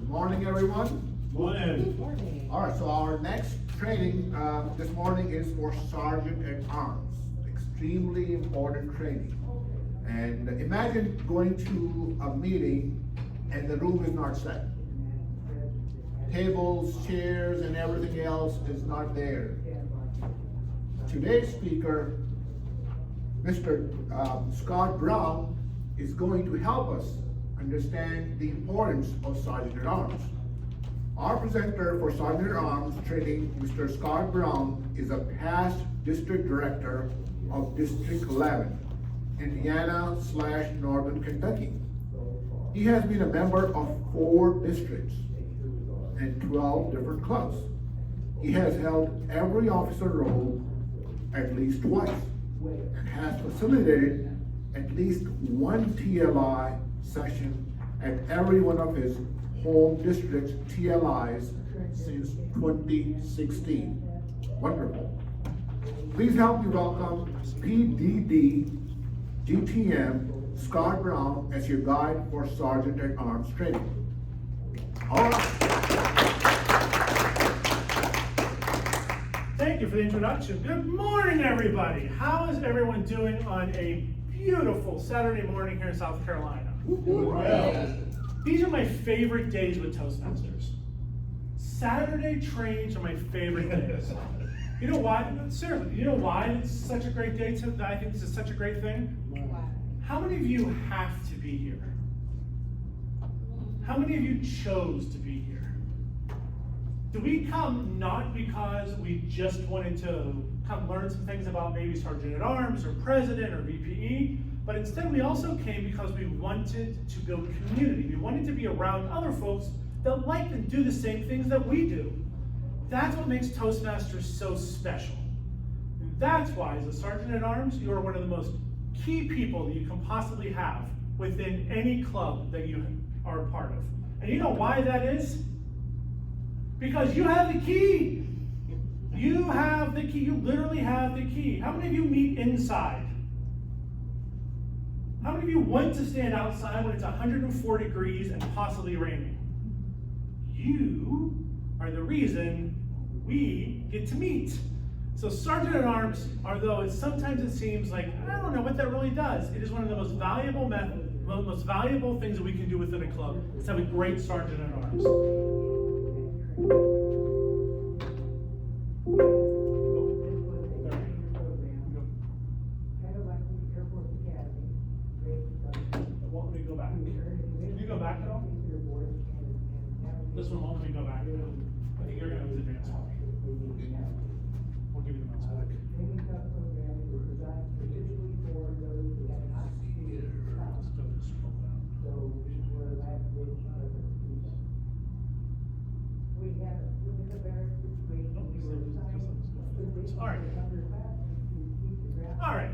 Morning, everyone. Morning. All right, so our next training this morning is for Sergeant at Arms. Extremely important training. And imagine going to a meeting and the room is not set. Tables, chairs, and everything else is not there. Today's speaker, Mr. Scott Brown, is going to help us understand the importance of Sergeant at Arms. Our presenter for Sergeant at Arms training, Mr. Scott Brown, is a past district director of District 11, Indiana/Northern Kentucky. He has been a member of 4 districts and 12 different clubs. He has held every officer role at least twice and has facilitated at least one TLI session at every one of his home district's TLIs since 2016. Wonderful. Please help me welcome PDD GTM Scott Brown as your guide for Sergeant at Arms training. All right. Thank you for the introduction. Good morning, everybody. How is everyone doing on a beautiful Saturday morning here in South Carolina? Well, these are my favorite days with Toastmasters. Saturday trainings are my favorite days. You know why? Seriously, you know why it's such a great day? I think this is such a great thing. How many of you have to be here? How many of you chose to be here? Do we come not because we just wanted to come learn some things about maybe Sergeant at Arms or President or VPE, but instead we also came because we wanted to build community. We wanted to be around other folks that like and do the same things that we do. That's what makes Toastmasters so special. And that's why, as a Sergeant at Arms, you are one of the most key people that you can possibly have within any club that you are a part of. And you know why that is? Because you have the key. You have the key. You literally have the key. How many of you meet inside? How many of you want to stand outside when it's 104 degrees and possibly raining? You are the reason we get to meet. So Sergeant at Arms, although sometimes it seems like, I don't know what that really does, it is one of the most valuable things that we can do within a club, is have a great Sergeant at Arms. Won't let me go back. Can you go back at all? This one won't let me go back. I think you're going to have to advance. We'll give you the mouse back. All right.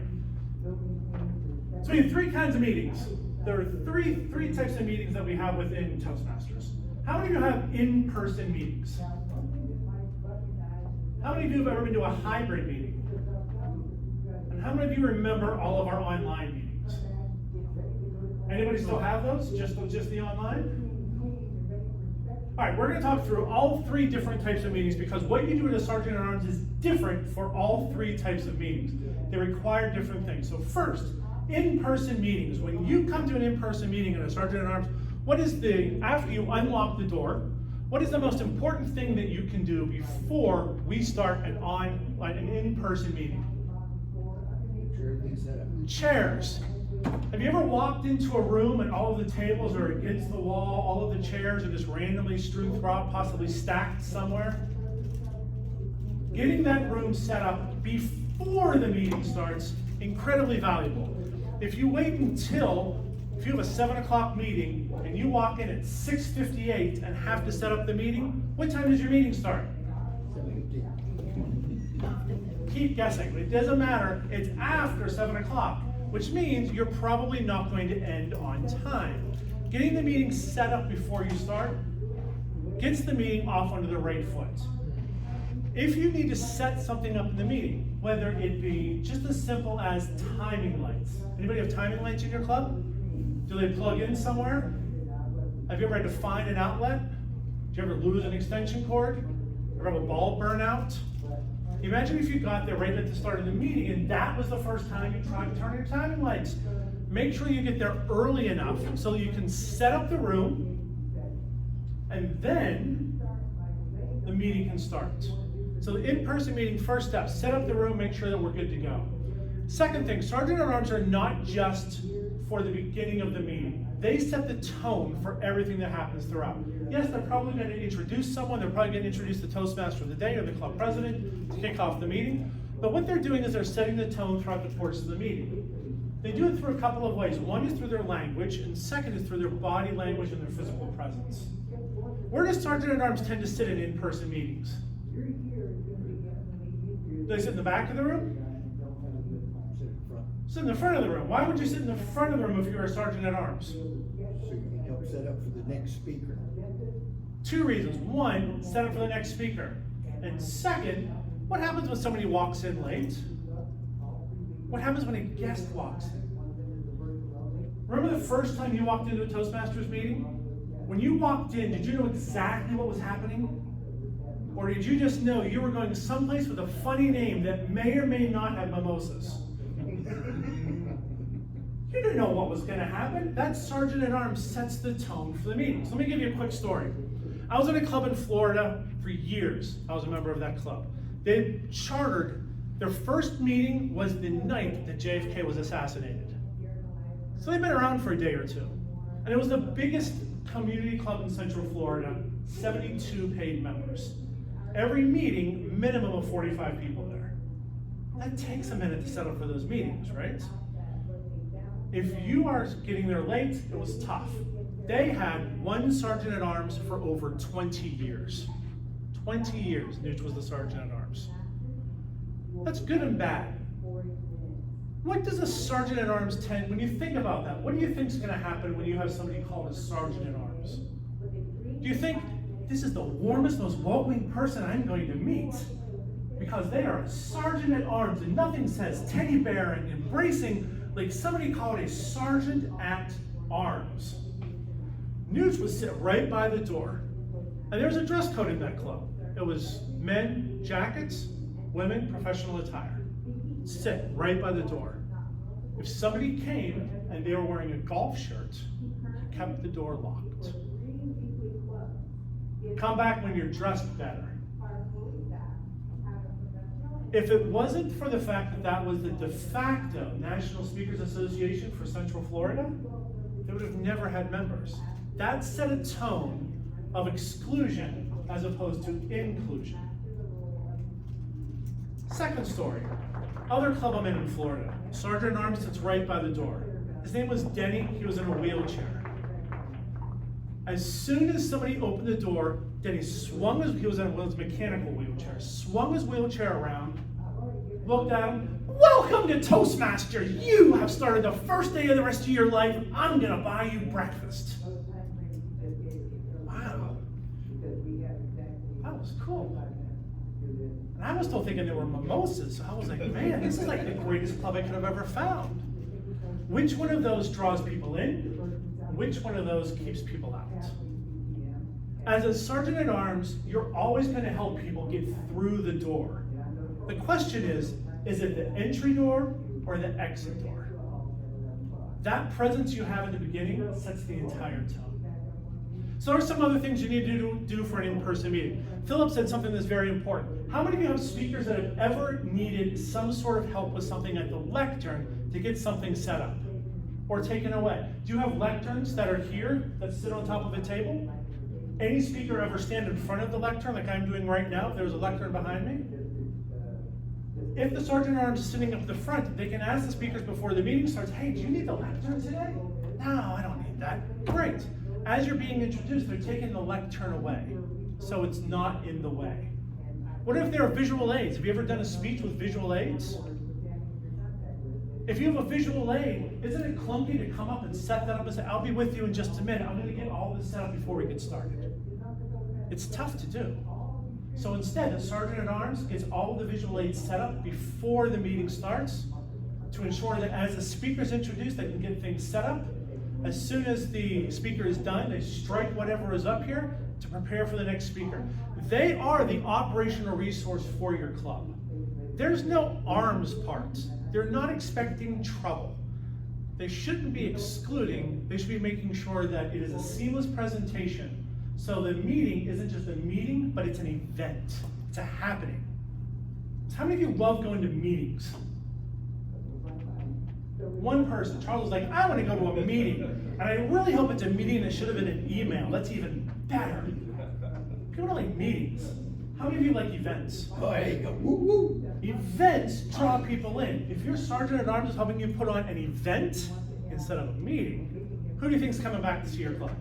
So we have 3 kinds of meetings. There are three types of meetings that we have within Toastmasters. How many of you have in-person meetings? How many of you have ever been to a hybrid meeting? And how many of you remember all of our online meetings? Anybody still have those? Just the online? All right, we're going to talk through all 3 different types of meetings because what you do as a Sergeant at Arms is different for all 3 types of meetings. They require different things. So first, in-person meetings. When you come to an in-person meeting in a Sergeant at Arms, after you unlock the door, what is the most important thing that you can do before we start an in-person meeting? Chairs. Have you ever walked into a room and all of the tables are against the wall, all of the chairs are just randomly strewn throughout, possibly stacked somewhere? Getting that room set up before the meeting starts, incredibly valuable. If you wait if you have a 7 o'clock meeting and you walk in at 6:58 and have to set up the meeting, what time does your meeting start? Keep guessing. It doesn't matter. It's after 7 o'clock, which means you're probably not going to end on time. Getting the meeting set up before you start gets the meeting off onto the right foot. If you need to set something up in the meeting, whether it be just as simple as timing lights. Anybody have timing lights in your club? Do they plug in somewhere? Have you ever had to find an outlet? you ever lose an extension cord? Ever have a ball burn out? Imagine if you got there right at the start of the meeting and that was the first time you tried to turn your timing lights. Make sure you get there early enough so that you can set up the room and then the meeting can start. So the in-person meeting, first step, set up the room, make sure that we're good to go. Second thing, Sergeant at Arms are not just for the beginning of the meeting. They set the tone for everything that happens throughout. Yes, they're probably going to introduce someone, they're probably going to introduce the Toastmaster of the day or the club president to kick off the meeting. But what they're doing is they're setting the tone throughout the course of the meeting. They do it through a couple of ways. One is through their language, and second is through their body language and their physical presence. Where does Sergeant at Arms tend to sit in in-person meetings? Do they sit in the back of the room? Sit in the front of the room. Why would you sit in the front of the room if you were a Sergeant at Arms? So you can help set up for the next speaker. Two reasons. One, set up for the next speaker. And second, what happens when somebody walks in late? What happens when a guest walks in? Remember the first time you walked into a Toastmasters meeting? When you walked in, did you know exactly what was happening? Or did you just know you were going someplace with a funny name that may or may not have mimosas? You didn't know what was going to happen. That Sergeant at Arms sets the tone for the meeting. So let me give you a quick story. I was in a club in Florida for years. I was a member of that club. They chartered, their first meeting was the night that JFK was assassinated. So they've been around for a day or two. And it was the biggest community club in Central Florida, 72 paid members. Every meeting, minimum of 45 people there. That takes a minute to set up for those meetings, right? If you are getting there late, it was tough. They had one Sergeant at Arms for over 20 years. 20 years, Nooch was the Sergeant at Arms. That's good and bad. What does a Sergeant at Arms tend, when you think about that, what do you think is going to happen when you have somebody called a Sergeant at Arms? Do you think, this is the warmest, most welcoming person I'm going to meet? Because they are a Sergeant at Arms, and nothing says teddy bear and embracing like somebody called a Sergeant at Arms. Nooch would sit right by the door. And there was a dress code in that club. It was men, jackets, women, professional attire. Sit right by the door. If somebody came and they were wearing a golf shirt, he kept the door locked. Come back when you're dressed better. If it wasn't for the fact that that was the de facto National Speakers Association for Central Florida, they would have never had members. That set a tone of exclusion as opposed to inclusion. Second story, other club I'm in Florida. Sergeant at Arms sits right by the door. His name was Denny, he was in a wheelchair. As soon as somebody opened the door, Denny swung his, he was in a mechanical wheelchair, swung his wheelchair around, looked at him, welcome to Toastmasters. You have started the first day of the rest of your life. I'm gonna buy you breakfast. Wow. That was cool. And I was still thinking there were mimosas, so I was like, man, this is like the greatest club I could have ever found. Which one of those draws people in? Which one of those keeps people out? As a Sergeant at Arms, you're always going to help people get through the door. The question is it the entry door or the exit door? That presence you have in the beginning sets the entire tone. So there are some other things you need to do for an in-person meeting. Philip said something that's very important. How many of you have speakers that have ever needed some sort of help with something at the lectern to get something set up or taken away? Do you have lecterns that are here that sit on top of a table? Any speaker ever stand in front of the lectern like I'm doing right now if there's a lectern behind me? If the Sergeant at Arms is sitting up at the front, they can ask the speakers before the meeting starts, hey, do you need the lectern today? No, I don't need that. Great. As you're being introduced, they're taking the lectern away, so it's not in the way. What if there are visual aids? Have you ever done a speech with visual aids? If you have a visual aid, isn't it clunky to come up and set that up and say, I'll be with you in just a minute. I'm going to get all this set up before we get started. It's tough to do. So instead, the Sergeant at Arms gets all of the visual aids set up before the meeting starts to ensure that as the speaker's introduced, they can get things set up. As soon as the speaker is done, they strike whatever is up here to prepare for the next speaker. They are the operational resource for your club. There's no arms parts. They're not expecting trouble. They shouldn't be excluding, they should be making sure that it is a seamless presentation. So the meeting isn't just a meeting, but it's an event. It's a happening. So how many of you love going to meetings? One person, Charles was like, I want to go to a meeting. And I really hope it's a meeting that should have been an email. That's even better. People don't like meetings. How many of you like events? Oh, there you go. Woo, woo. Events draw people in. If your sergeant at arms is helping you put on an event instead of a meeting, who do you think is coming back to see your club?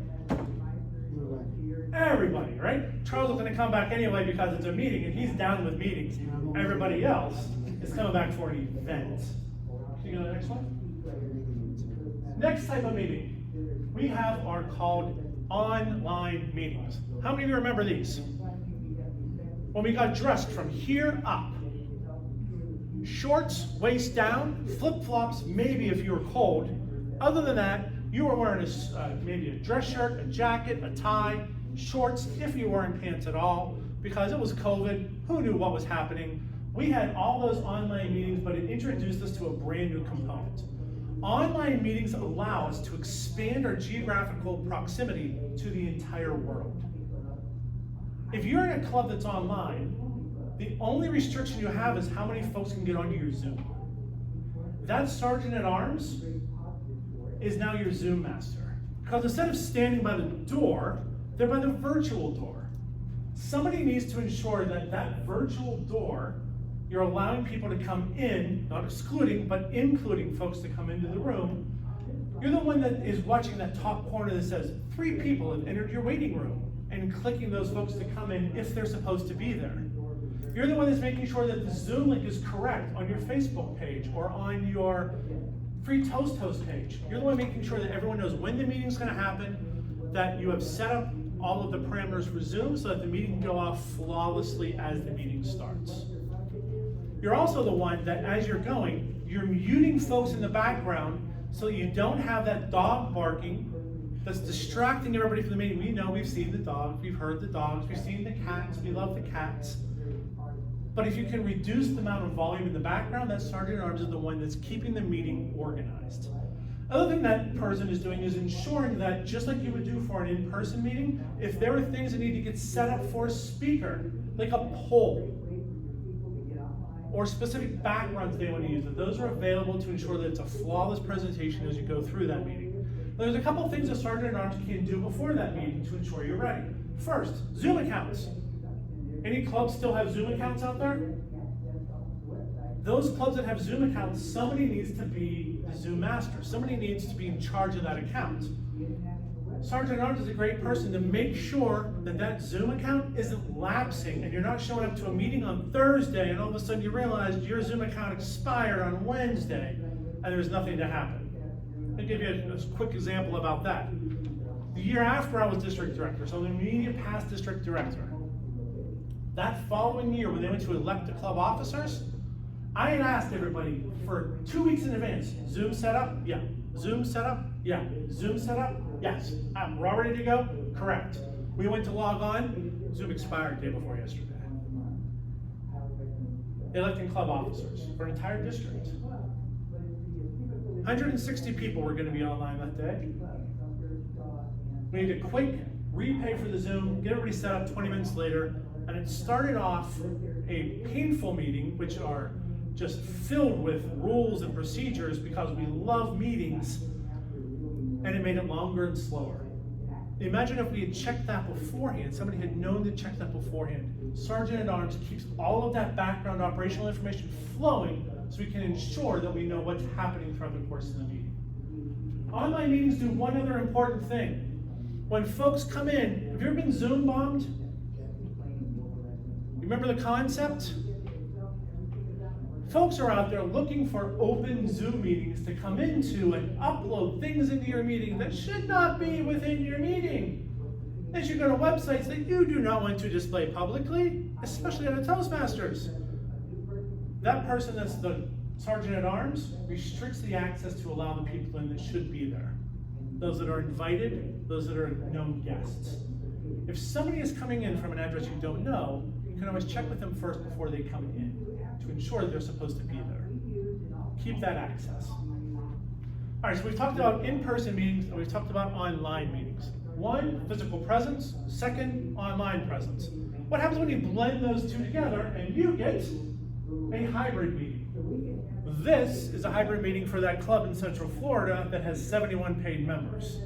Everybody, right? Charles is going to come back anyway because it's a meeting and he's down with meetings. Everybody else is coming back for an event. Can you go to the next one? Next type of meeting we have are called online meetings. How many of you remember these? When we got dressed from here up, shorts, waist down, flip-flops, maybe if you were cold. Other than that, you were wearing maybe a dress shirt, a jacket, a tie, shorts, if you were wearing pants at all, because it was COVID, who knew what was happening? We had all those online meetings, but it introduced us to a brand new component. Online meetings allow us to expand our geographical proximity to the entire world. If you're in a club that's online, the only restriction you have is how many folks can get onto your Zoom. That sergeant at arms is now your Zoom master. Because instead of standing by the door, they're by the virtual door. Somebody needs to ensure that that virtual door, you're allowing people to come in, not excluding, but including folks to come into the room. You're the one that is watching that top corner that says, 3 people have entered your waiting room, and clicking those folks to come in if they're supposed to be there. You're the one that's making sure that the Zoom link is correct on your Facebook page or on your free Toast page. You're the one making sure that everyone knows when the meeting's going to happen, that you have set up all of the parameters for Zoom so that the meeting can go off flawlessly as the meeting starts. You're also the one that as you're going, you're muting folks in the background so you don't have that dog barking that's distracting everybody from the meeting. We know we've seen the dogs, we've heard the dogs, we've seen the cats, we love the cats. But if you can reduce the amount of volume in the background, that sergeant at arms is the one that's keeping the meeting organized. Other thing that person is doing is ensuring that, just like you would do for an in-person meeting, if there are things that need to get set up for a speaker, like a poll, or specific backgrounds they want to use, that those are available to ensure that it's a flawless presentation as you go through that meeting. There's a couple of things a sergeant at arms can do before that meeting to ensure you're ready. First, Zoom accounts. Any clubs still have Zoom accounts out there? Those clubs that have Zoom accounts, somebody needs to be the Zoom master. Somebody needs to be in charge of that account. Sergeant at arms is a great person to make sure that that Zoom account isn't lapsing and you're not showing up to a meeting on Thursday and all of a sudden you realize your Zoom account expired on Wednesday and there's nothing to happen. I'll give you a quick example about that. The year after I was district director, so the immediate past district director, that following year when they went to elect the club officers, I had asked everybody for 2 weeks in advance, Zoom setup? Yeah. Zoom setup? Yeah. Zoom setup? Yes. We're all ready to go? Correct. We went to log on, Zoom expired day before yesterday. Electing club officers for an entire district. 160 people were going to be online that day. We need a quick repay for the Zoom, get everybody set up 20 minutes later, and it started off a painful meeting, which are just filled with rules and procedures because we love meetings, and it made it longer and slower. Imagine if we had checked that beforehand, somebody had known to check that beforehand. Sergeant at arms keeps all of that background operational information flowing so we can ensure that we know what's happening throughout the course of the meeting. Online meetings do one other important thing. When folks come in, have you ever been Zoom bombed? You remember the concept? Folks are out there looking for open Zoom meetings to come into and upload things into your meeting that should not be within your meeting. They should go to websites that you do not want to display publicly, especially at a Toastmasters. That person that's the sergeant at arms restricts the access to allow the people in that should be there. those that are invited, those that are known guests. If somebody is coming in from an address you don't know, you can always check with them first before they come in to ensure that they're supposed to be there. Keep that access. All right, so we've talked about in-person meetings and we've talked about online meetings. One, physical presence. Second, online presence. What happens when you blend those two together and you get a hybrid meeting? This is a hybrid meeting for that club in Central Florida that has 71 paid members.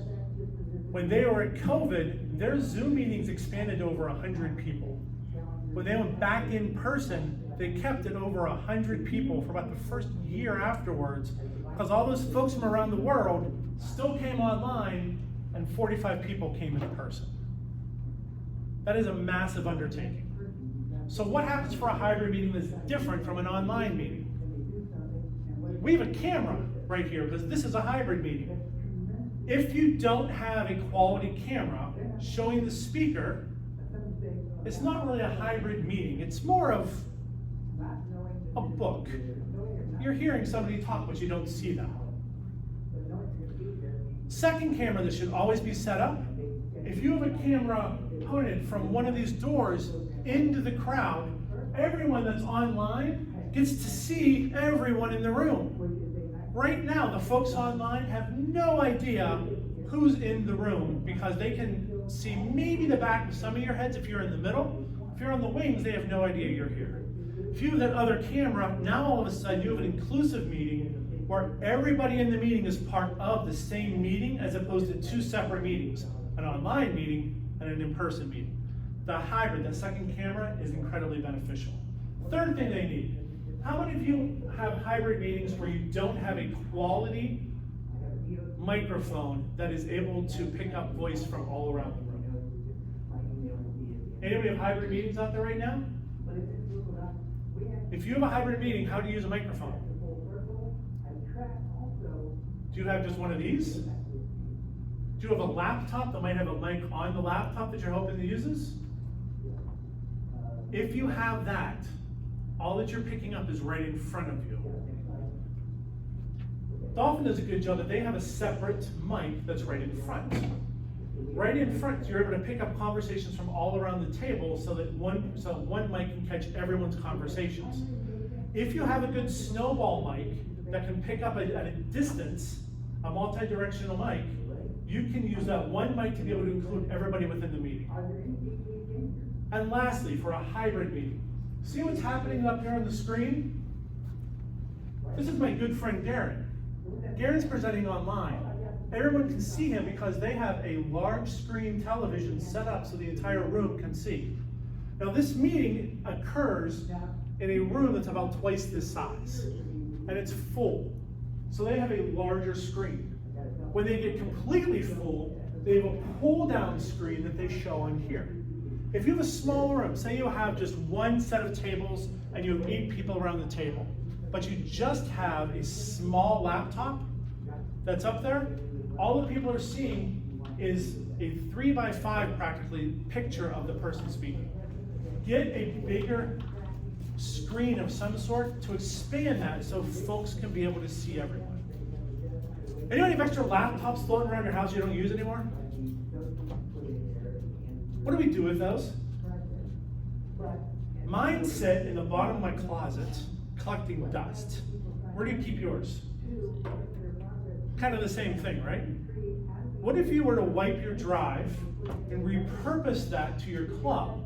When they were at COVID, their Zoom meetings expanded to over 100 people. When they went back in person, they kept it over 100 people for about the first year afterwards, because all those folks from around the world still came online and 45 people came in person. That is a massive undertaking. So what happens for a hybrid meeting that's different from an online meeting? We have a camera right here because this is a hybrid meeting. If you don't have a quality camera showing the speaker, it's not really a hybrid meeting. It's more of a book. You're hearing somebody talk, but you don't see them. Second camera that should always be set up. If you have a camera pointed from one of these doors into the crowd, everyone that's online gets to see everyone in the room. Right now, the folks online have no idea who's in the room because they can see maybe the back of some of your heads if you're in the middle. If you're on the wings, they have no idea you're here. If you have that other camera, now all of a sudden you have an inclusive meeting where everybody in the meeting is part of the same meeting as opposed to two separate meetings, an online meeting and an in-person meeting. The hybrid, that second camera, is incredibly beneficial. Third thing they need. How many of you have hybrid meetings where you don't have a quality microphone that is able to pick up voice from all around the room? Anybody have hybrid meetings out there right now? If you have a hybrid meeting, how do you use a microphone? Do you have just one of these? Do you have a laptop that might have a mic on the laptop that you're hoping it uses? If you have that, all that you're picking up is right in front of you. Dolphin does a good job that they have a separate mic that's right in front. Right in front, you're able to pick up conversations from all around the table so that one mic can catch everyone's conversations. If you have a good snowball mic that can pick up at a distance, a multi-directional mic, you can use that one mic to be able to include everybody within the meeting. And lastly, for a hybrid meeting, see what's happening up here on the screen? This is my good friend Darren. Darren's presenting online. Everyone can see him because they have a large screen television set up so the entire room can see. Now this meeting occurs in a room that's about twice this size, and it's full. So they have a larger screen. When they get completely full, they have a pull-down screen that they show on here. If you have a small room, say you have just one set of tables and you have 8 people around the table, but you just have a small laptop that's up there, all the people are seeing is a 3x5 practically picture of the person speaking. Get a bigger screen of some sort to expand that so folks can be able to see everyone. Anyone have extra laptops floating around your house you don't use anymore? What do we do with those? Mine sit in the bottom of my closet collecting dust. Where do you keep yours? Kind of the same thing, right? What if you were to wipe your drive and repurpose that to your club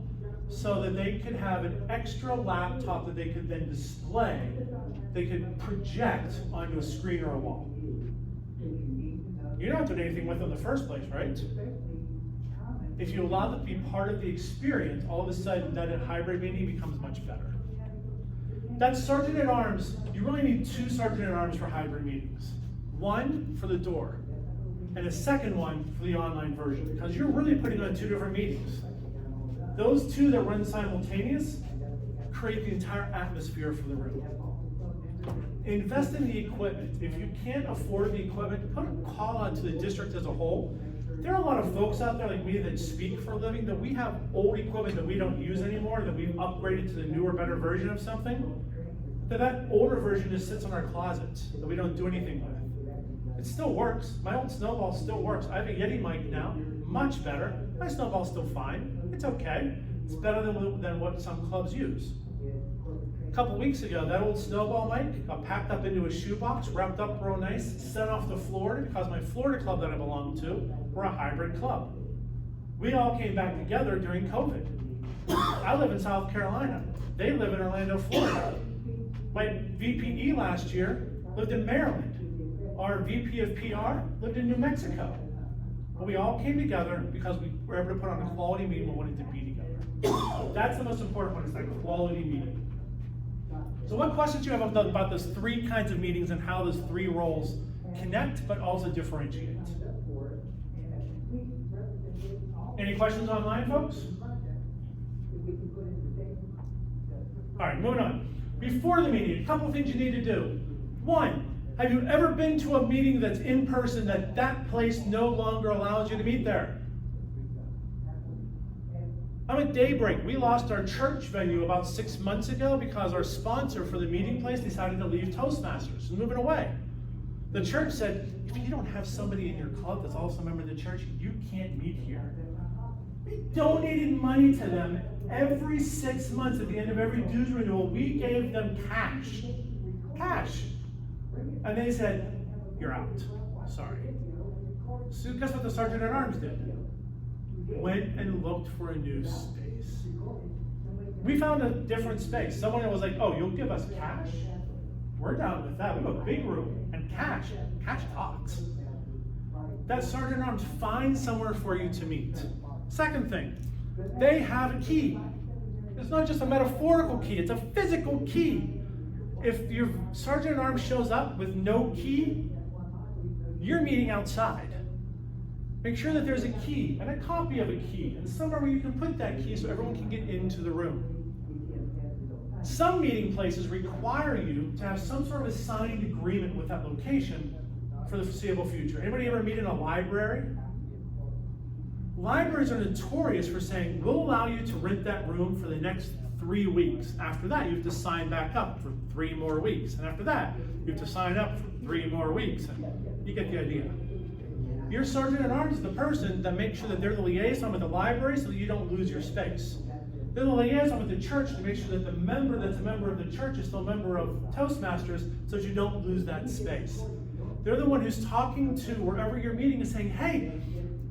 so that they could have an extra laptop that they could then display, they could project onto a screen or a wall? You're not doing anything with it in the first place, right? If you allow them to be part of the experience, all of a sudden that hybrid meeting becomes much better. That sergeant at arms, you really need 2 sergeant at arms for hybrid meetings. One for the door, and a second one for the online version, because you're really putting on 2 different meetings. Those 2 that run simultaneous create the entire atmosphere for the room. Invest in the equipment. If you can't afford the equipment, put a call out to the district as a whole. There are a lot of folks out there like me that speak for a living that we have old equipment that we don't use anymore, that we've upgraded to the newer, better version of something. That older version just sits in our closet that we don't do anything with. It still works. My old snowball still works. I have a Yeti mic now, much better. My snowball's still fine. It's okay. It's better than what some clubs use. A couple weeks ago, that old snowball mic got packed up into a shoebox, wrapped up real nice, sent off to Florida because my Florida club that I belong to, we're a hybrid club. We all came back together during COVID. I live in South Carolina. They live in Orlando, Florida. My VPE last year lived in Maryland. Our VP of PR lived in New Mexico. But we all came together because we were able to put on a quality meeting we wanted to be together. That's the most important one, is that quality meeting. So what questions do you have about those three kinds of meetings and how those three roles connect but also differentiate? Any questions online, folks? All right, moving on. Before the meeting, a couple of things you need to do. One, have you ever been to a meeting that's in person that place no longer allows you to meet there? I'm at Daybreak. We lost our church venue about 6 months ago because our sponsor for the meeting place decided to leave Toastmasters and moving away. The church said, if you don't have somebody in your club that's also a member of the church, you can't meet here. We donated money to them every 6 months. At the end of every dues renewal, we gave them cash. Cash. And they said, you're out. Sorry. So guess what the Sergeant at Arms did? Went and looked for a new space. We found a different space. Someone was like, oh, you'll give us cash? We're down with that. We have a big room and cash. Cash talks. That Sergeant at Arms finds somewhere for you to meet. Second thing, they have a key. It's not just a metaphorical key, it's a physical key. If your Sergeant at Arms shows up with no key, you're meeting outside. Make sure that there's a key and a copy of a key and somewhere where you can put that key so everyone can get into the room. Some meeting places require you to have some sort of a signed agreement with that location for the foreseeable future. Anybody ever meet in a library? Libraries are notorious for saying, we'll allow you to rent that room for the next 3 weeks. After that, you have to sign back up for 3 more weeks. And after that, you have to sign up for 3 more weeks. And you get the idea. Your Sergeant at Arms is the person that makes sure that they're the liaison with the library so that you don't lose your space. They're the liaison with the church to make sure that the member that's a member of the church is still a member of Toastmasters so that you don't lose that space. They're the one who's talking to wherever you're meeting and saying, hey,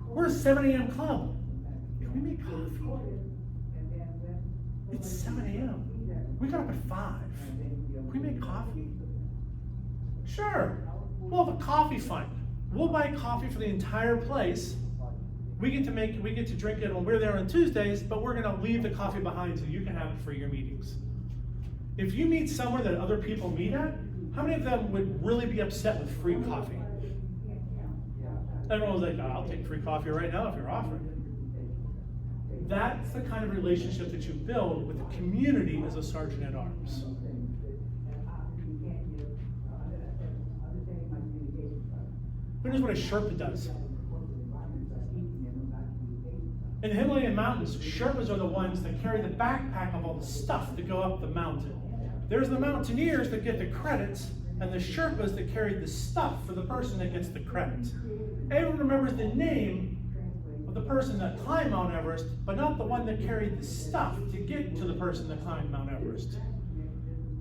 we're a 7 a.m. club. Can we make coffee? It's 7 a.m. We got up at 5. Can we make coffee? Sure. We'll have a coffee fund. We'll buy coffee for the entire place. We get to drink it when we're there on Tuesdays, but we're gonna leave the coffee behind so you can have it for your meetings. If you meet somewhere that other people meet at, how many of them would really be upset with free coffee? Everyone was like, oh, I'll take free coffee right now if you're offering it. That's the kind of relationship that you build with the community as a Sergeant at Arms. Who knows what a Sherpa does? In the Himalayan mountains, Sherpas are the ones that carry the backpack of all the stuff to go up the mountain. There's the mountaineers that get the credits, and the Sherpas that carry the stuff for the person that gets the credits. Everyone remembers the name of the person that climbed Mount Everest, but not the one that carried the stuff to get to the person that climbed Mount Everest.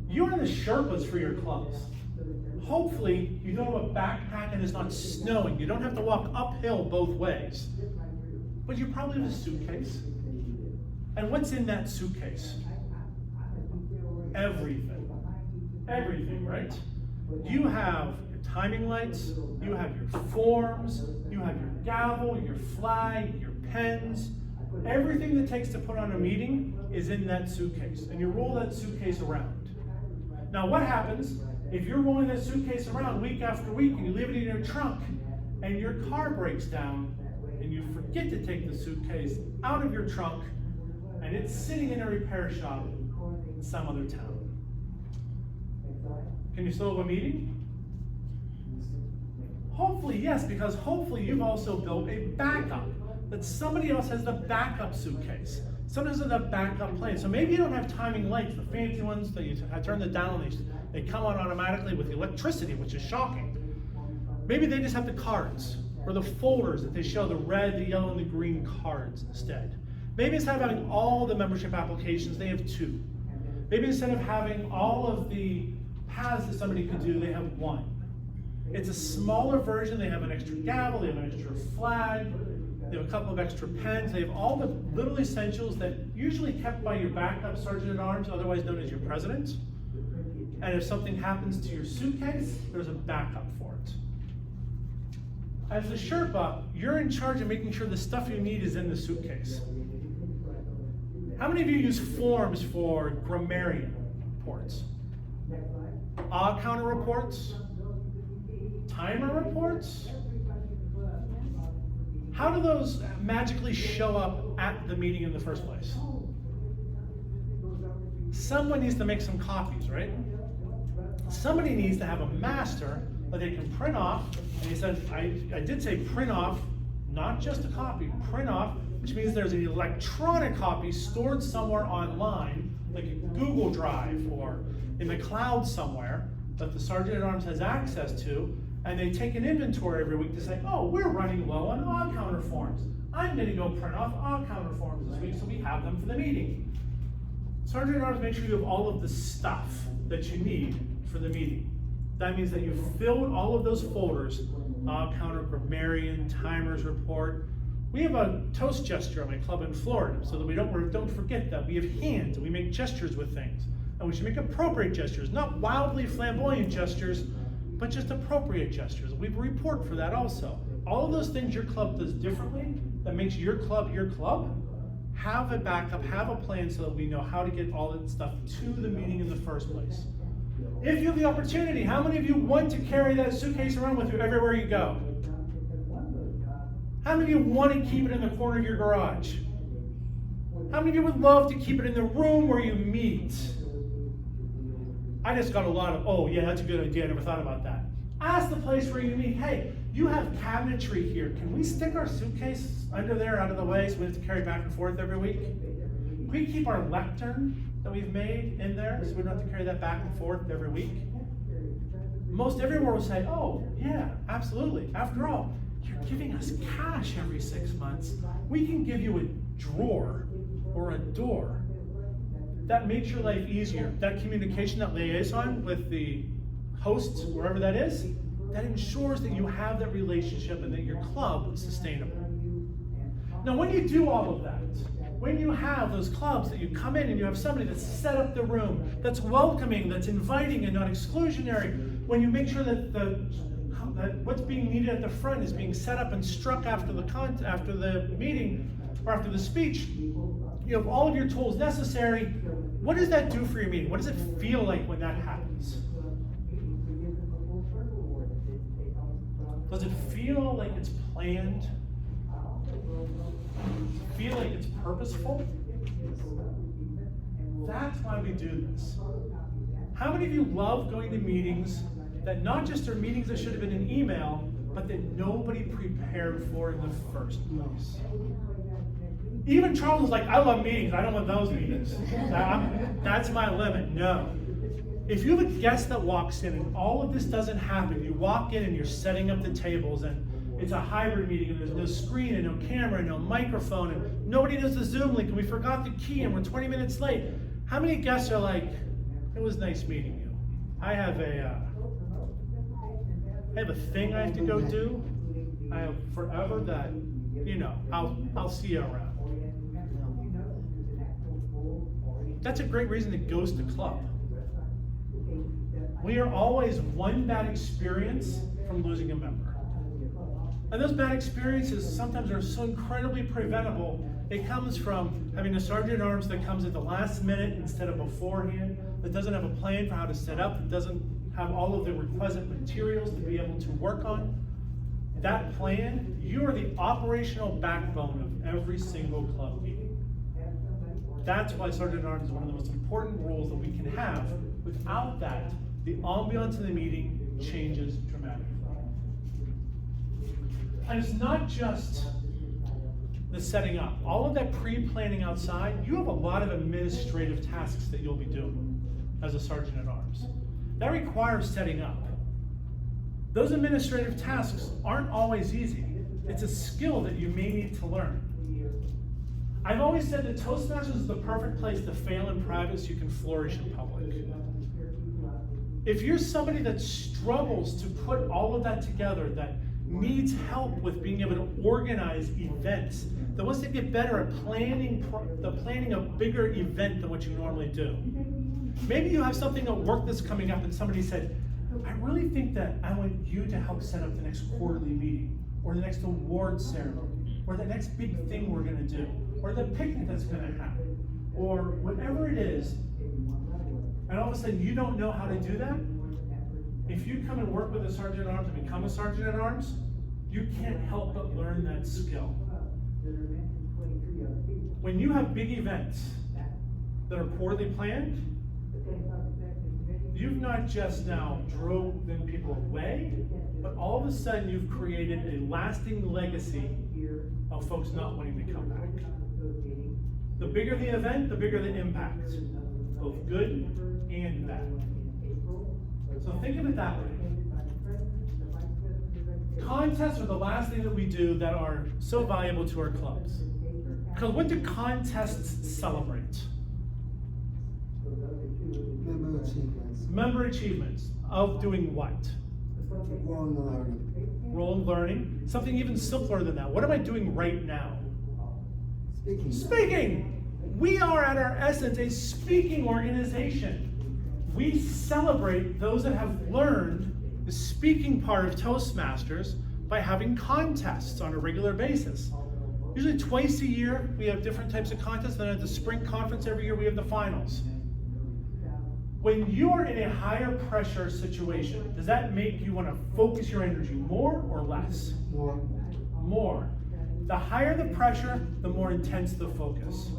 You are the Sherpas for your clubs. Hopefully, you don't have a backpack and it's not snowing. You don't have to walk uphill both ways. But you probably have a suitcase. And what's in that suitcase? Everything. Everything, right? You have your timing lights, you have your forms, you have your gavel, your flag, your pens. Everything that takes to put on a meeting is in that suitcase. And you roll that suitcase around. Now what happens if you're rolling that suitcase around week after week and you leave it in your trunk and your car breaks down and you forget to take the suitcase out of your trunk and it's sitting in a repair shop in some other town? Can you still have a meeting? Hopefully, yes, because hopefully you've also built a backup, that somebody else has the backup suitcase. Sometimes there's a backup plan. So maybe you don't have timing lights, the fancy ones that you turn it down and they come on automatically with electricity, which is shocking. Maybe they just have the cards or the folders that they show the red, the yellow, and the green cards instead. Maybe instead of having all the membership applications, they have 2. Maybe instead of having all of the paths that somebody could do, they have 1. It's a smaller version. They have an extra gavel, they have an extra flag, they have a couple of extra pens, they have all the little essentials that usually kept by your backup sergeant at arms, otherwise known as your president. And if something happens to your suitcase, there's a backup for it. As the Sherpa, you're in charge of making sure the stuff you need is in the suitcase. How many of you use forms for grammarian reports? Odd counter reports? Timer reports? How do those magically show up at the meeting in the first place? Someone needs to make some copies, right? Somebody needs to have a master that they can print off. And he said, I did say print off, not just a copy, print off, which means there's an electronic copy stored somewhere online, like a Google Drive or in the cloud somewhere, that the Sergeant at Arms has access to, and they take an inventory every week to say, oh, we're running low on odd counter forms. I'm gonna go print off odd counter forms this week so we have them for the meeting. Sergeant at Arms, make sure you have all of the stuff that you need for the meeting. That means that you've filled all of those folders, odd counter, grammarian, timers report. We have a toast gesture at my club in Florida so that we don't forget that. We have hands and we make gestures with things. And we should make appropriate gestures, not wildly flamboyant gestures, but just appropriate gestures. We have a report for that also. All of those things your club does differently that makes your club, have a backup, have a plan so that we know how to get all that stuff to the meeting in the first place. If you have the opportunity, how many of you want to carry that suitcase around with you everywhere you go? How many of you want to keep it in the corner of your garage? How many of you would love to keep it in the room where you meet? I just got a lot of, oh yeah, that's a good idea, I never thought about that. Ask the place where you meet, hey, you have cabinetry here. Can we stick our suitcase under there out of the way so we have to carry back and forth every week? Can we keep our lectern that we've made in there so we don't have to carry that back and forth every week? Most everyone will say, oh yeah, absolutely. After all, you're giving us cash every 6 months. We can give you a drawer or a door. That makes your life easier. That communication, that liaison with the hosts, wherever that is, that ensures that you have that relationship and that your club is sustainable. Now, when you do all of that, when you have those clubs that you come in and you have somebody that's set up the room, that's welcoming, that's inviting and not exclusionary, when you make sure that that what's being needed at the front is being set up and struck after the meeting or after the speech, you have all of your tools necessary. What does that do for your meeting? What does it feel like when that happens? Does it feel like it's planned? Feel like it's purposeful? That's why we do this. How many of you love going to meetings that not just are meetings that should have been an email, but that nobody prepared for in the first place? Even Charles was like, I love meetings, I don't want those meetings. That's my limit. No. If you have a guest that walks in and all of this doesn't happen, you walk in and you're setting up the tables and it's a hybrid meeting and there's no screen and no camera and no microphone and nobody knows the Zoom link and we forgot the key and we're 20 minutes late. How many guests are like, it was nice meeting you. I have a thing I have to go do. I have forever that, I'll see you around. That's a great reason to ghost a club. We are always one bad experience from losing a member. And those bad experiences sometimes are so incredibly preventable. It comes from having a sergeant at arms that comes at the last minute instead of beforehand, that doesn't have a plan for how to set up, that doesn't have all of the requisite materials to be able to work on. That plan, you are the operational backbone of every single club meeting. That's why Sergeant at Arms is one of the most important roles that we can have. Without that, the ambiance in the meeting changes dramatically. And it's not just the setting up. All of that pre-planning outside, you have a lot of administrative tasks that you'll be doing as a Sergeant at Arms. That requires setting up. Those administrative tasks aren't always easy. It's a skill that you may need to learn. I've always said that Toastmasters is the perfect place to fail in private so you can flourish in public. If you're somebody that struggles to put all of that together, that needs help with being able to organize events, that wants to get better at planning a bigger event than what you normally do. Maybe you have something at work that's coming up and somebody said, I really think that I want you to help set up the next quarterly meeting, or the next award ceremony, or the next big thing we're gonna do, or the picnic that's gonna happen, or whatever it is, and all of a sudden you don't know how to do that. If you come and work with a sergeant at arms and become a sergeant at arms, you can't help but learn that skill. When you have big events that are poorly planned, you've not just now driven people away, but all of a sudden you've created a lasting legacy of folks not wanting to come back. The bigger the event, the bigger the impact, both good and bad. So think of it that way. Contests are the last thing that we do that are so valuable to our clubs. Because what do contests celebrate? Member achievements of doing what? Role learning. Something even simpler than that. What am I doing right now? Speaking. We are at our essence a speaking organization. We celebrate those that have learned the speaking part of Toastmasters by having contests on a regular basis. Usually twice a year we have different types of contests. Then at the spring conference every year we have the finals. When you are in a higher pressure situation, does that make you want to focus your energy more or less? More. The higher the pressure, the more intense the focus.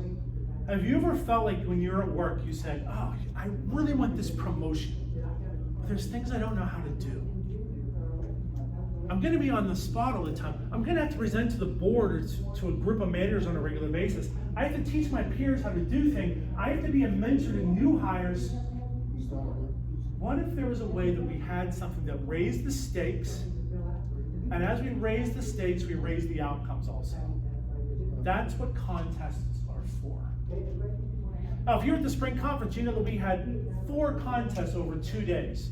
Have you ever felt like when you're at work, you said, oh, I really want this promotion, but there's things I don't know how to do. I'm going to be on the spot all the time. I'm going to have to present to the board or to a group of managers on a regular basis. I have to teach my peers how to do things. I have to be a mentor to new hires. What if there was a way that we had something that raised the stakes, and as we raise the stakes, we raise the outcomes also? That's what contests are for. Now, if you're at the spring conference, you know that we had 4 contests over 2 days.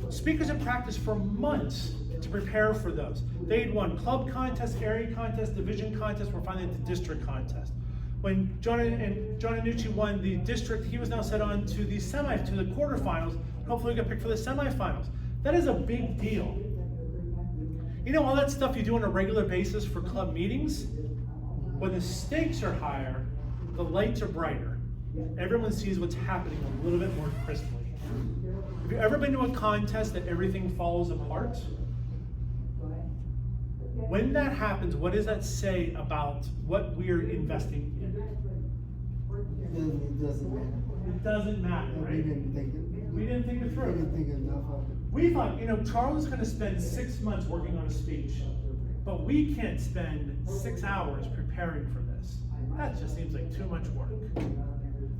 Speakers had practiced for months to prepare for those. They had won club contests, area contests, division contests. We're finally at the district contest. When John Annucci won the district, he was now set on to the quarterfinals. Hopefully we get picked for the semifinals. That is a big deal. You know, all that stuff you do on a regular basis for club meetings, when the stakes are higher, the lights are brighter. Everyone sees what's happening a little bit more crisply. Have you ever been to a contest that everything falls apart? When that happens, what does that say about what we're investing in? It doesn't matter. It doesn't matter, right? We didn't think it. We didn't think it through. We didn't think enough of it. We thought, you know, Charles is going to spend 6 months working on a speech, but we can't spend 6 hours preparing for this. That just seems like too much work.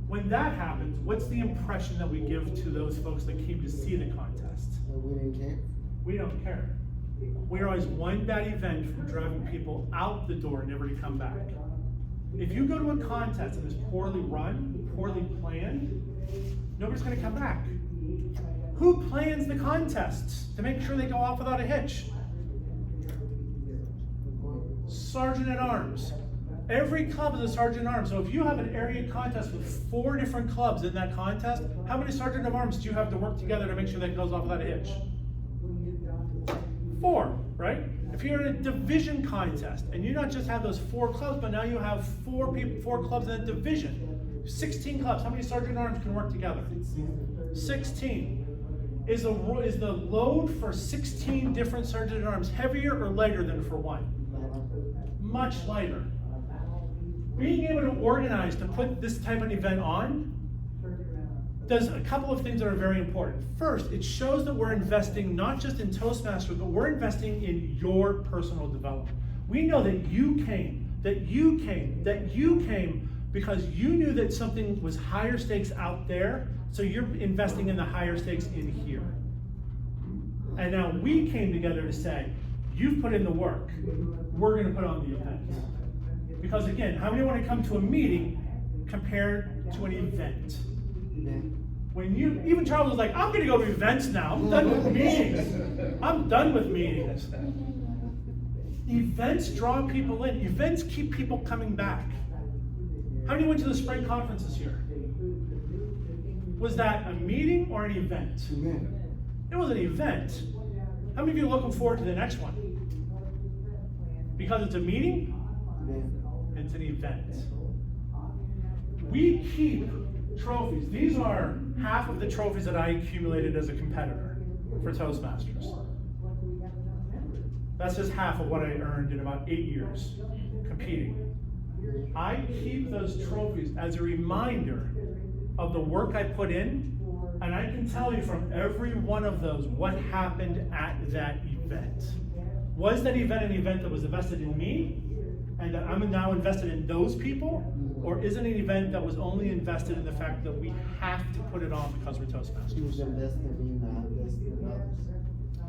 When that happens, what's the impression that we give to those folks that came to see the contest? We didn't care. We don't care. We're always one bad event from driving people out the door, never to come back. If you go to a contest and it's poorly run, poorly planned, nobody's going to come back. Who plans the contests to make sure they go off without a hitch? Sergeant at Arms. Every club is a sergeant at arms. So if you have an area contest with 4 different clubs in that contest, how many sergeant at arms do you have to work together to make sure that goes off without a hitch? 4, right? If you're in a division contest and you not just have those 4 clubs, but now you have 4 clubs in a division, 16 clubs. How many sergeant at arms can work together? 16. Is the load for 16 different sergeant at arms heavier or lighter than for 1? Much lighter. Being able to organize to put this type of event on does a couple of things that are very important. First, it shows that we're investing not just in Toastmasters, but we're investing in your personal development. We know that you came because you knew that something was higher stakes out there, so you're investing in the higher stakes in here. And now we came together to say, you've put in the work, we're gonna put on the event. Because again, how many wanna come to a meeting compared to an event? When even Charles was like, I'm gonna go to events now, I'm done with meetings. I'm done with meetings. Events draw people in, events keep people coming back. How many went to the spring conference this year? Was that a meeting or an event? It was an event. How many of you are looking forward to the next one? Because it's a meeting? It's an event. We keep trophies. These are half of the trophies that I accumulated as a competitor for Toastmasters. That's just half of what I earned in about 8 years competing. I keep those trophies as a reminder of the work I put in, and I can tell you from every one of those what happened at that event. Was that event an event that was invested in me, and that I'm now invested in those people? Or is it an event that was only invested in the fact that we have to put it on because we're Toastmasters? He was invested in, not invested in others.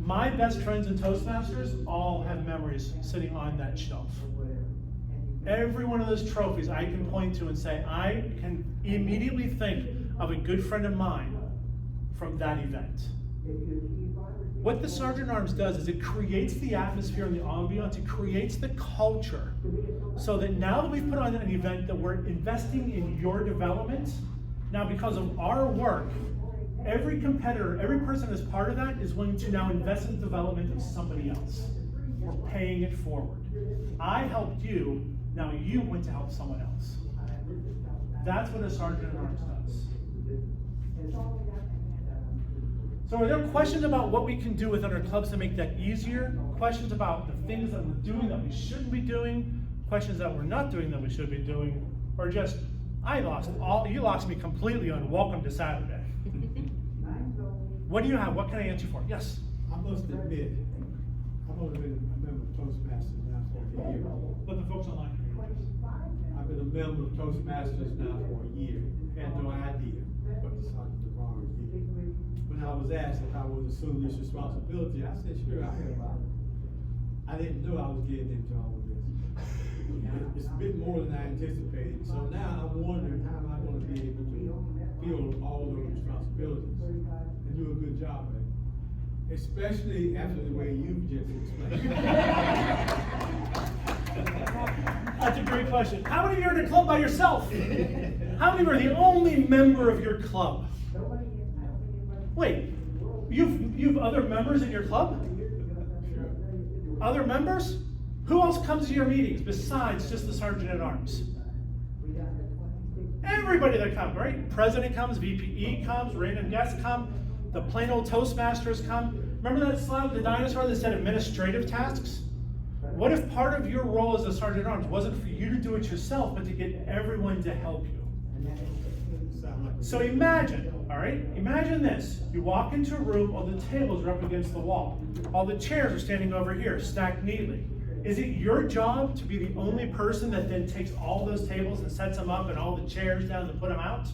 My best friends in Toastmasters all have memories sitting on that shelf. Every one of those trophies I can point to and say, I can immediately think of a good friend of mine from that event. What the Sergeant at Arms does is it creates the atmosphere and the ambiance, it creates the culture, so that now that we've put on an event that we're investing in your development, now because of our work, every competitor, every person as part of that is willing to now invest in the development of somebody else. We're paying it forward. I helped you, now you went to help someone else. That's what a Sergeant at Arms does. So are there questions about what we can do within our clubs to make that easier? Questions about the things that we're doing that we shouldn't be doing? Questions that we're not doing that we should be doing? Or just, you lost me completely on welcome to Saturday. What do you have? What can I answer for? Yes? I must admit, I've only been a member of Toastmasters now for a year. Let the folks online hear you. I've been a member of Toastmasters now for a year. Had no idea what the Sergeant at Arms did. When I was asked if I would assume this responsibility, I said, sure, I have. I didn't know I was getting into all of this. It's a bit more than I anticipated. So now I'm wondering how am I going to be able to fill all those responsibilities and do a good job at it. Especially after the way you've just explained. That's a great question. How many of you are in a club by yourself? How many are the only member of your club? Wait, you've other members in your club? Sure. Other members? Who else comes to your meetings besides just the Sergeant at Arms? Everybody that comes, right? President comes, VPE comes, random guests come, the plain old Toastmasters come. Remember that slide with the dinosaur that said administrative tasks? What if part of your role as a Sergeant at Arms wasn't for you to do it yourself, but to get everyone to help you? So imagine, all right? Imagine this. You walk into a room, all the tables are up against the wall. All the chairs are standing over here, stacked neatly. Is it your job to be the only person that then takes all those tables and sets them up and all the chairs down and put them out?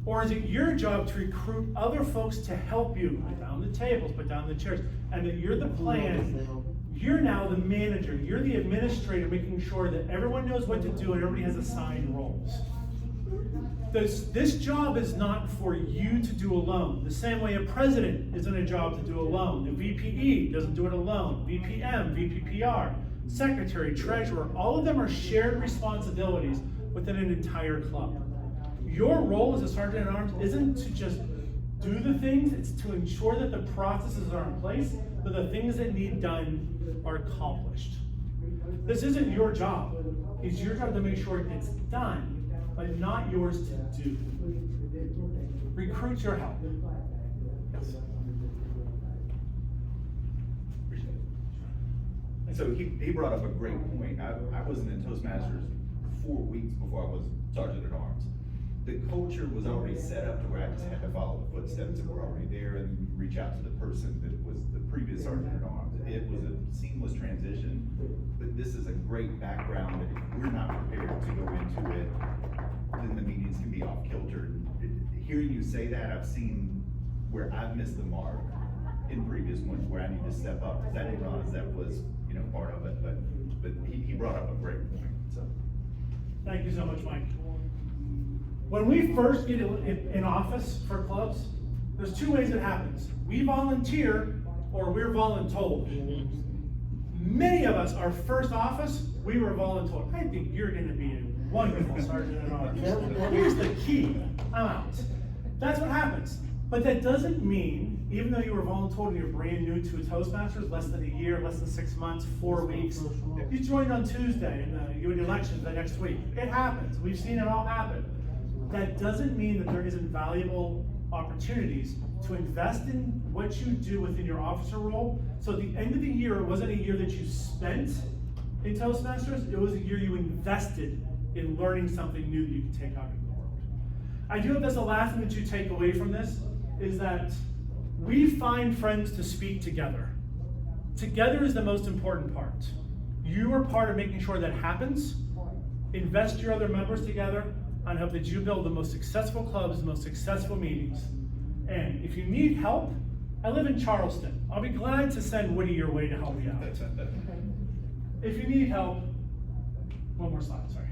Or is it your job to recruit other folks to help you put down the tables, put down the chairs, and that you're the plan, you're now the manager, you're the administrator, making sure that everyone knows what to do and everybody has assigned roles. This job is not for you to do alone. The same way a president isn't a job to do alone. The VPE doesn't do it alone. VPM, VPPR, secretary, treasurer, all of them are shared responsibilities within an entire club. Your role as a Sergeant at Arms isn't to just do the things, it's to ensure that the processes are in place, that the things that need done are accomplished. This isn't your job. It's your job to make sure it's done, but not yours to do. Recruit your help. Yes. So he brought up a great point. I wasn't in Toastmasters 4 weeks before I was Sergeant at Arms. The culture was already set up to where I just had to follow the footsteps that were already there and reach out to the person that was the previous Sergeant at Arms. It was a seamless transition, but this is a great background that if we're not prepared to go into it, then the meetings can be off kilter. Hearing you say that, I've seen where I've missed the mark in previous ones where I need to step up, because I didn't realize that was, you know, part of it, but he brought up a great point, so. Thank you so much, Mike. When we first get in office for clubs, there's two ways it happens. We volunteer or we're voluntold. Many of us, our first office, we were voluntold. I think you're gonna be a wonderful sergeant at arms. Here's the key, I'm out. That's what happens. But that doesn't mean, even though you were voluntold and you're brand new to a Toastmasters, less than a year, less than 6 months, 4 weeks, you joined on Tuesday and you had elections the next week. It happens, we've seen it all happen. That doesn't mean that there isn't valuable opportunities to invest in what you do within your officer role. So at the end of the year, it wasn't a year that you spent in Toastmasters, it was a year you invested in learning something new that you can take out into the world. I do hope that's the last thing that you take away from this, is that we find friends to speak together. Together is the most important part. You are part of making sure that happens. Invest your other members together, and hope that you build the most successful clubs, the most successful meetings. And if you need help, I live in Charleston. I'll be glad to send Woody your way to help you out. If you need help, one more slide, sorry.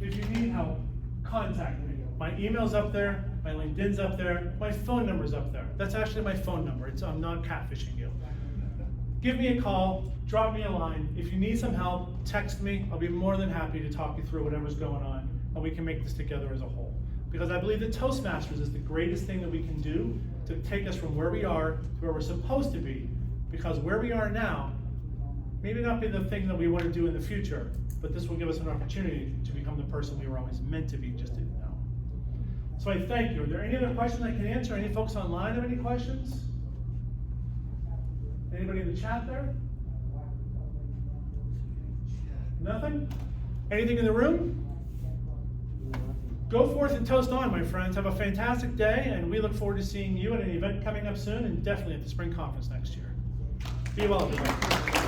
If you need help, contact me. My email's up there, my LinkedIn's up there, my phone number's up there. That's actually my phone number. I'm not catfishing you. Give me a call, drop me a line. If you need some help, text me. I'll be more than happy to talk you through whatever's going on, and we can make this together as a whole. Because I believe that Toastmasters is the greatest thing that we can do to take us from where we are to where we're supposed to be. Because where we are now, maybe not be the thing that we want to do in the future, but this will give us an opportunity to become the person we were always meant to be, just didn't know. So I thank you. Are there any other questions I can answer? Any folks online have any questions? Anybody in the chat there? Nothing? Anything in the room? Go forth and toast on, my friends. Have a fantastic day, and we look forward to seeing you at an event coming up soon, and definitely at the spring conference next year. Be well, everybody.